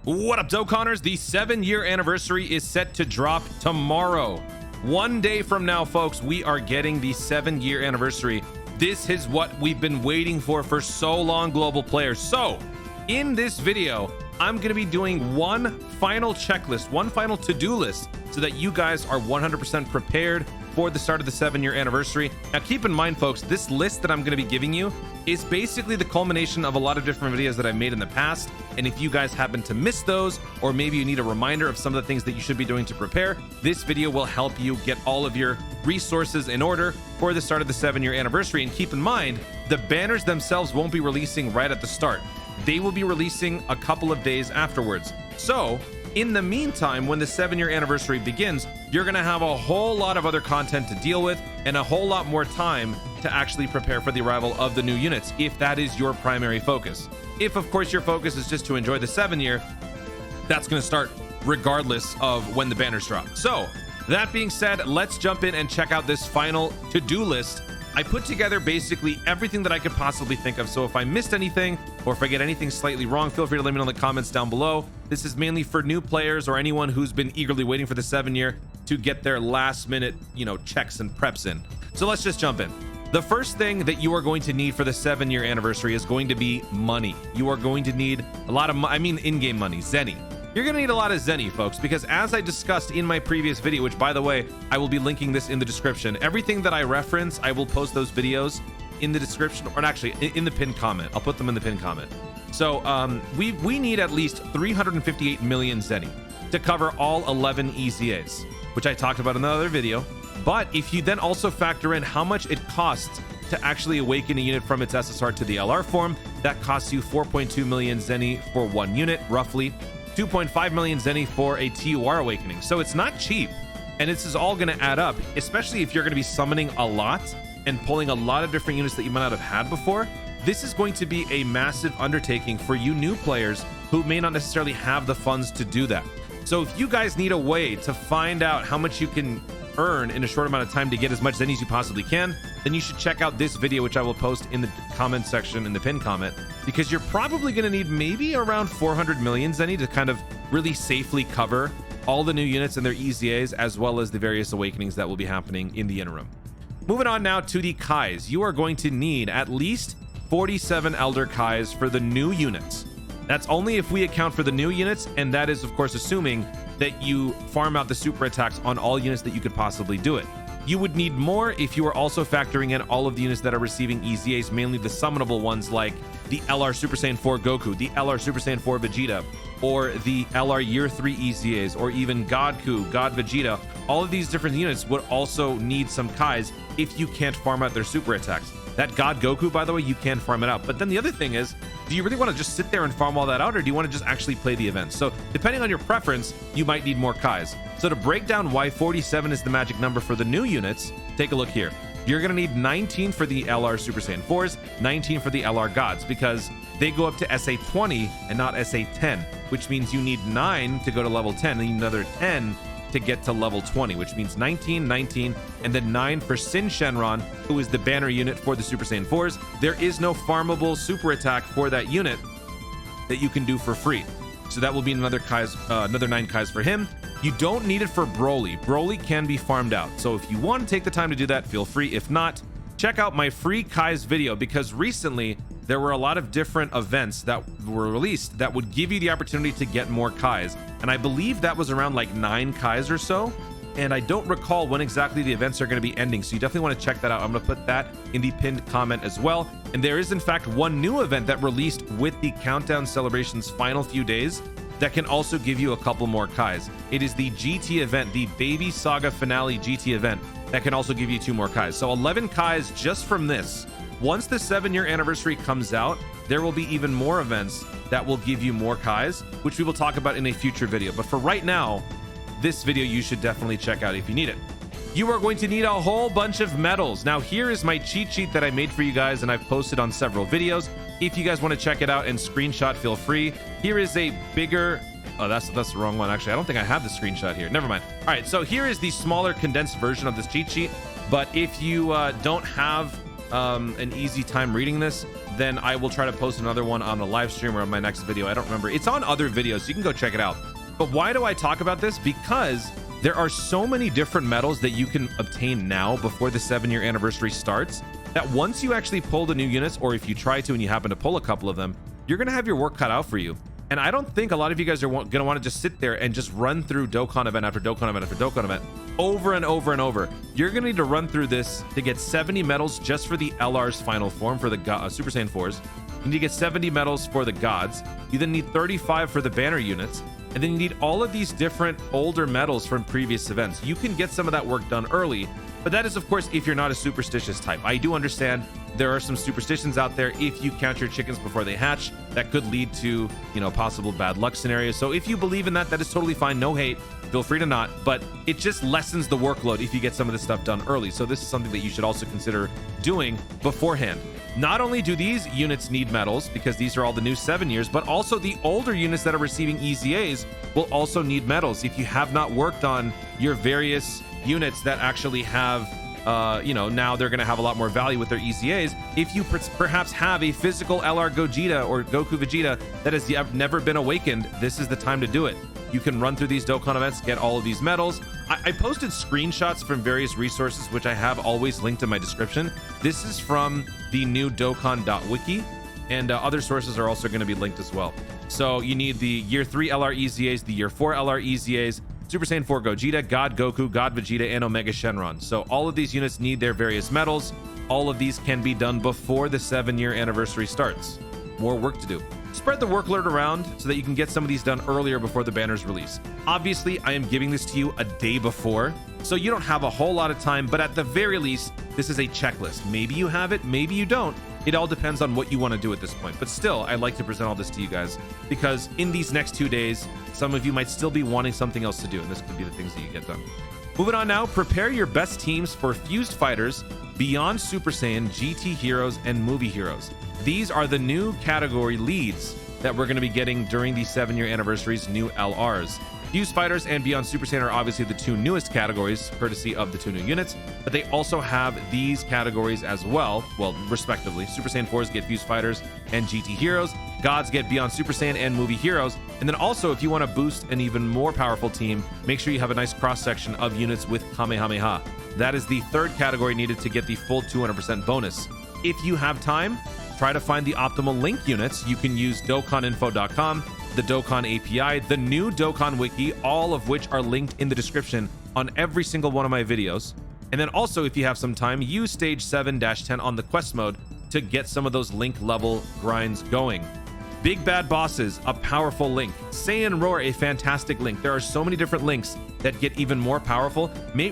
What up, Dokkanners? The 7-year anniversary is set to drop tomorrow. One day from now, folks, we are getting the 7-year anniversary. This is what we've been waiting for so long, global players. So in this video, I'm going to be doing one final checklist, one final to-do list, so that you guys are 100% prepared for the start of the 7-year anniversary. Now, keep in mind, folks, this list that I'm going to be giving you is basically the culmination of a lot of different videos that I've made in the past. And if you guys happen to miss those, or maybe you need a reminder of some of the things that you should be doing to prepare, this video will help you get all of your resources in order for the start of the 7-year anniversary. And keep in mind, the banners themselves won't be releasing right at the start. They will be releasing a couple of days afterwards. So in the meantime, when the 7-year anniversary begins, you're going to have a whole lot of other content to deal with and a whole lot more time to actually prepare for the arrival of the new units, if that is your primary focus. If, of course, your focus is just to enjoy the 7-year, that's going to start regardless of when the banners drop. So that being said, let's jump in and check out this final to-do list. I put together basically everything that I could possibly think of. So if I missed anything, or if I get anything slightly wrong, feel free to let me know in the comments down below. This is mainly for new players or anyone who's been eagerly waiting for the 7-year to get their last minute, checks and preps in. So let's just jump in. The first thing that you are going to need for the 7-year anniversary is going to be money. You are going to need a lot of, in-game money, Zeni. You're going to need a lot of Zeni, folks, because as I discussed in my previous video, which, by the way, I will be linking this in the description. Everything that I reference, I will post those videos in the description, or actually in the pinned comment. I'll put them in the pinned comment. So we need at least 358 million Zeni to cover all 11 EZAs, which I talked about in another video. But if you then also factor in how much it costs to actually awaken a unit from its SSR to the LR form, that costs you 4.2 million Zeni for one unit, roughly. 2.5 million Zeni for a TUR awakening. So it's not cheap, and this is all going to add up, especially if you're going to be summoning a lot and pulling a lot of different units that you might not have had before. This is going to be a massive undertaking for you new players who may not necessarily have the funds to do that. So if you guys need a way to find out how much you can earn in a short amount of time to get as much Zeni as you possibly can, then you should check out this video, which I will post in the comment section in the pinned comment, because you're probably going to need maybe around 400 million Zeni to kind of really safely cover all the new units and their EZAs, as well as the various awakenings that will be happening in the interim. Moving on now to the Kais. You are going to need at least 47 Elder Kais for the new units. That's only if we account for the new units, and that is, of course, assuming that you farm out the super attacks on all units that you could possibly do it. You would need more if you are also factoring in all of the units that are receiving EZAs, mainly the summonable ones like the LR Super Saiyan 4 Goku, the LR Super Saiyan 4 Vegeta, or the LR Year 3 EZAs, or even God Ku, God Vegeta. All of these different units would also need some Kais if you can't farm out their super attacks. That God Goku, by the way, you can farm it out. But then the other thing is, do you really want to just sit there and farm all that out, or do you want to just actually play the event? So depending on your preference, you might need more Kais. So to break down why 47 is the magic number for the new units, take a look here. You're going to need 19 for the LR Super Saiyan 4s, 19 for the LR Gods, because they go up to SA 20 and not SA 10, which means you need 9 to go to level 10, and another 10 to get to level 20, which means 19, 19, and then 9 for Sin Shenron, who is the banner unit for the Super Saiyan 4s. There is no farmable super attack for that unit that you can do for free. So that will be another 9 Kais for him. You don't need it for Broly. Broly can be farmed out. So if you want to take the time to do that, feel free. If not, check out my free Kais video, because recently there were a lot of different events that were released that would give you the opportunity to get more Kais. And I believe that was around like 9 Kais or so. And I don't recall when exactly the events are going to be ending. So you definitely want to check that out. I'm going to put that in the pinned comment as well. And there is, in fact, one new event that released with the Countdown Celebration's final few days that can also give you a couple more Kais. It is the GT event, the Baby Saga Finale GT event, that can also give you 2 more Kais. So 11 Kais just from this. Once the 7-year anniversary comes out, there will be even more events that will give you more Kais, which we will talk about in a future video. But for right now, this video you should definitely check out if you need it. You are going to need a whole bunch of medals. Now, here is my cheat sheet that I made for you guys, and I've posted on several videos. If you guys want to check it out and screenshot, feel free. Here is a bigger... Oh, that's the wrong one. Actually, I don't think I have the screenshot here. Never mind. All right, so here is the smaller condensed version of this cheat sheet. But if you don't have an easy time reading this, then I will try to post another one on a live stream or on my next video. I don't remember. It's on other videos, so you can go check it out. But why do I talk about this? Because there are so many different medals that you can obtain now before the 7-year anniversary starts, that once you actually pull the new units, or if you try to and you happen to pull a couple of them, you're going to have your work cut out for you. And I don't think a lot of you guys are going to want to just sit there and just run through Dokkan event after Dokkan event after Dokkan event over and over and over. You're going to need to run through this to get 70 medals just for the LR's final form for the Super Saiyan 4s. You need to get 70 medals for the gods. You then need 35 for the banner units. And then you need all of these different older medals from previous events. You can get some of that work done early, but that is, of course, if you're not a superstitious type. I do understand there are some superstitions out there. If you count your chickens before they hatch, that could lead to, you know, possible bad luck scenarios. So if you believe in that, that is totally fine. No hate. Feel free to not, but it just lessens the workload if you get some of this stuff done early. So this is something that you should also consider doing beforehand. Not only do these units need medals, because these are all the new 7 years, but also the older units that are receiving EZAs will also need medals. If you have not worked on your various units that actually have, you know, now they're going to have a lot more value with their EZAs. If you perhaps have a physical LR Gogeta or Goku Vegeta that has never been awakened, this is the time to do it. You can run through these Dokkan events, get all of these medals. I posted screenshots from various resources, which I have always linked in my description. This is from the new Dokkan Wiki, and other sources are also going to be linked as well. So you need the Year 3 LR EZAs, the Year 4 LR EZAs, Super Saiyan 4 Gogeta, God Goku, God Vegeta, and Omega Shenron. So all of these units need their various medals. All of these can be done before the 7-year anniversary starts. More work to do. Spread the workload around so that you can get some of these done earlier before the banners release. Obviously, I am giving this to you a day before, so you don't have a whole lot of time, but at the very least, this is a checklist. Maybe you have it, maybe you don't. It all depends on what you want to do at this point. But still, I like to present all this to you guys because in these next 2 days, some of you might still be wanting something else to do, and this could be the things that you get done. Moving on now, prepare your best teams for Fused Fighters, Beyond Super Saiyan, GT Heroes, and Movie Heroes. These are the new category leads that we're going to be getting during the 7-year anniversary's new LRs. Fused Fighters and Beyond Super Saiyan are obviously the 2 newest categories, courtesy of the 2 new units, but they also have these categories as well, respectively. Super Saiyan 4s get Fused Fighters and GT Heroes, Gods get Beyond Super Saiyan and Movie Heroes, and then also if you want to boost an even more powerful team, make sure you have a nice cross-section of units with Kamehameha. That is the 3rd category needed to get the full 200% bonus. If you have time, try to find the optimal link units. You can use DokkanInfo.com, the Dokkan API, the new Dokkan Wiki, all of which are linked in the description on every single one of my videos. And then also, if you have some time, use stage 7-10 on the quest mode to get some of those link level grinds going. Big Bad Bosses, a powerful link. Saiyan Roar, a fantastic link. There are so many different links that get even more powerful,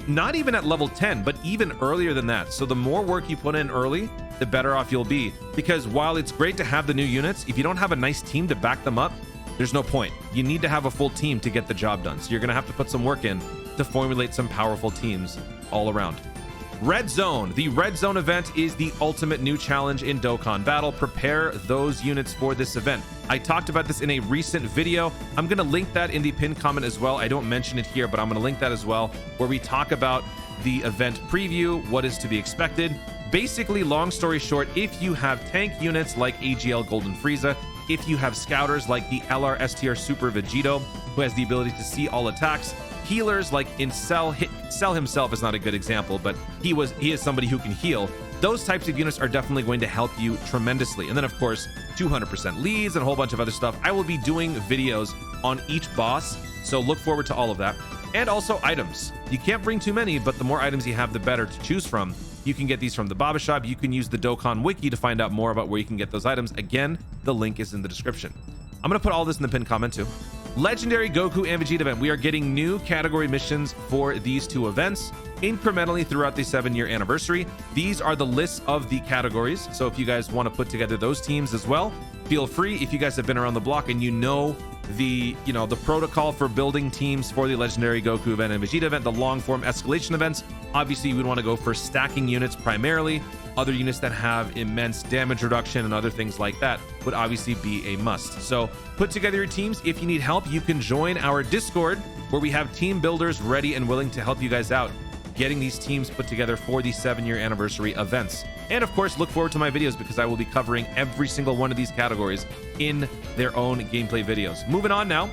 not even at level 10, but even earlier than that. So the more work you put in early, the better off you'll be. Because while it's great to have the new units, if you don't have a nice team to back them up, there's no point. You need to have a full team to get the job done. So you're going to have to put some work in to formulate some powerful teams all around. Red Zone. The Red Zone event is the ultimate new challenge in Dokkan Battle. Prepare those units for this event. I talked about this in a recent video. I'm going to link that in the pinned comment as well. I don't mention it here, but I'm going to link that as well, where we talk about the event preview, what is to be expected. Basically, long story short, if you have tank units like AGL Golden Frieza, if you have scouters like the LR STR Super Vegito, who has the ability to see all attacks, healers like Cell himself is not a good example, but he is somebody who can heal. Those types of units are definitely going to help you tremendously. And then of course, 200% leads and a whole bunch of other stuff. I will be doing videos on each boss, so look forward to all of that. And also items. You can't bring too many, but the more items you have, the better to choose from. You can get these from the Baba Shop. You can use the Dokkan Wiki to find out more about where you can get those items. Again, the link is in the description. I'm going to put all this in the pinned comment too. Legendary Goku and Vegeta event. We are getting new category missions for these 2 events incrementally throughout the 7-year anniversary. These are the lists of the categories. So if you guys want to put together those teams as well, feel free. If you guys have been around the block and you know the protocol for building teams for the Legendary Goku event and Vegeta event, the long form escalation events, obviously you would want to go for stacking units primarily. Other units that have immense damage reduction and other things like that would obviously be a must. So put together your teams. If you need help, you can join our Discord, where we have team builders ready and willing to help you guys out. getting these teams put together for the 7-year anniversary events. And of course, look forward to my videos because I will be covering every single one of these categories in their own gameplay videos. Moving on now,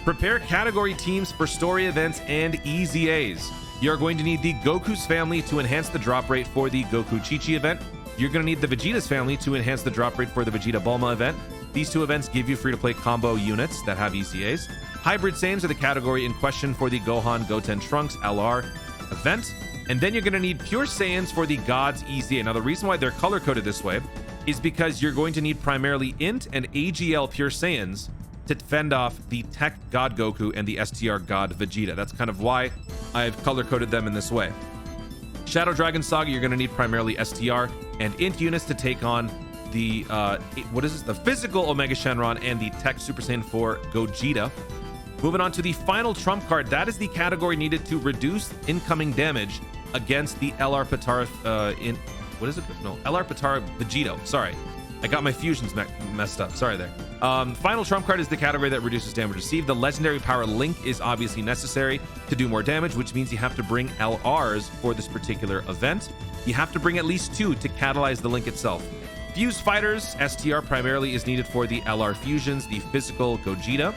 prepare category teams for story events and EZAs. You're going to need the Goku's family to enhance the drop rate for the Goku Chi-Chi event. You're going to need the Vegeta's family to enhance the drop rate for the Vegeta Bulma event. These two events give you free-to-play combo units that have EZAs. Hybrid Saiyans are the category in question for the Gohan Goten Trunks LR event. And then you're going to need Pure Saiyans for the Gods EZA. Now, the reason why they're color-coded this way is because you're going to need primarily INT and AGL Pure Saiyans to fend off the Tech God Goku and the STR God Vegeta. That's kind of why I've color-coded them in this way. Shadow Dragon Saga, you're going to need primarily STR and INT units to take on the the physical Omega Shenron and the Tech Super Saiyan 4 Gogeta. Moving on to the final trump card, that is the category needed to reduce incoming damage against the LR Patara LR Patara Vegito. Sorry, I got my fusions messed up. Sorry there. Final trump card is the category that reduces damage received. The legendary power link is obviously necessary to do more damage, which means you have to bring LRs for this particular event. You have to bring at least 2 to catalyze the link itself. Fuse Fighters, STR primarily is needed for the LR fusions, the physical Gogeta.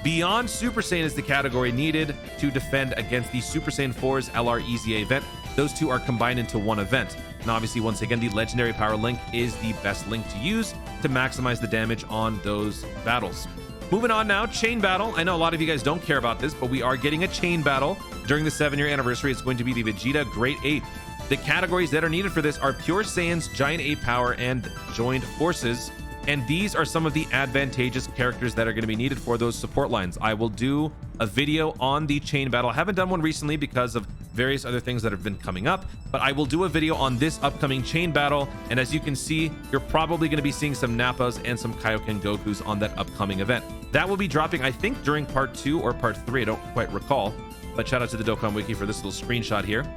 Beyond Super Saiyan is the category needed to defend against the Super Saiyan 4's LR EZA event. Those two are combined into one event. And obviously, once again, the legendary power link is the best link to use to maximize the damage on those battles. Moving on now, Chain Battle. I know a lot of you guys don't care about this, but we are getting a Chain Battle during the 7-year anniversary. It's going to be the Vegeta Great Ape. The categories that are needed for this are Pure Saiyans, Giant Ape Power, and Joined Forces. And these are some of the advantageous characters that are going to be needed for those support lines. I will do a video on the Chain Battle. I haven't done one recently because of various other things that have been coming up, but I will do a video on this upcoming Chain Battle. And as you can see, you're probably going to be seeing some Nappas and some Kaioken Gokus on that upcoming event. That will be dropping, I think, during part 2 or part 3. I don't quite recall, but shout out to the Dokkan Wiki for this little screenshot here.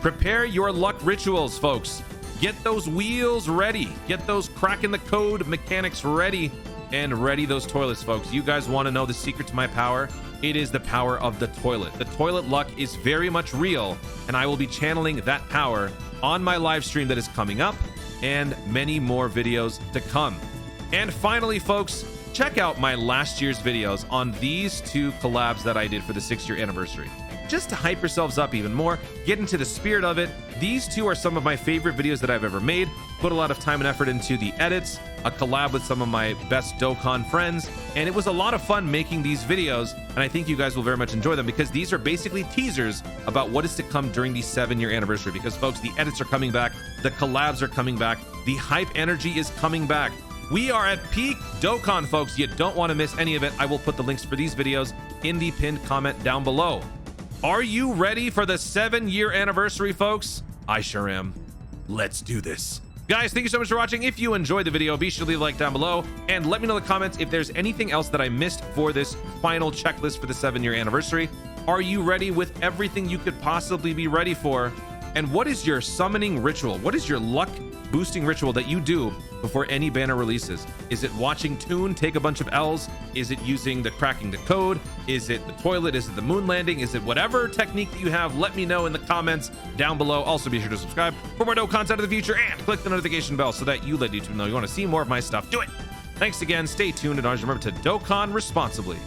Prepare your luck rituals, folks. Get those wheels ready. Get those cracking the code mechanics ready, and ready those toilets, folks. You guys want to know the secret to my power? It is the power of the toilet. The toilet luck is very much real, and I will be channeling that power on my live stream that is coming up, and many more videos to come. And finally, folks, check out my last year's videos on these 2 collabs that I did for the 6-year anniversary. Just to hype yourselves up even more, get into the spirit of it. These 2 are some of my favorite videos that I've ever made. Put a lot of time and effort into the edits, a collab with some of my best Dokkan friends, and it was a lot of fun making these videos, and I think you guys will very much enjoy them because these are basically teasers about what is to come during the 7-year anniversary. Because, folks, the edits are coming back, the collabs are coming back, the hype energy is coming back. We are at peak Dokkan, folks. You don't want to miss any of it. I will put the links for these videos in the pinned comment down below. Are you ready for the 7-year anniversary, folks? I sure am. Let's do this. Guys, thank you so much for watching. If you enjoyed the video, be sure to leave a like down below and let me know in the comments if there's anything else that I missed for this final checklist for the 7-year anniversary. Are you ready with everything you could possibly be ready for? And what is your summoning ritual? What is your luck boosting ritual that you do before any banner releases? Is it watching Toon take a bunch of L's? Is it using the cracking the code? Is it the toilet? Is it the moon landing? Is it whatever technique that you have? Let me know in the comments down below. Also, be sure to subscribe for more Dokkan content of the future and click the notification bell so that you let YouTube know you want to see more of my stuff. Do it. Thanks again. Stay tuned and always remember to Dokkan responsibly.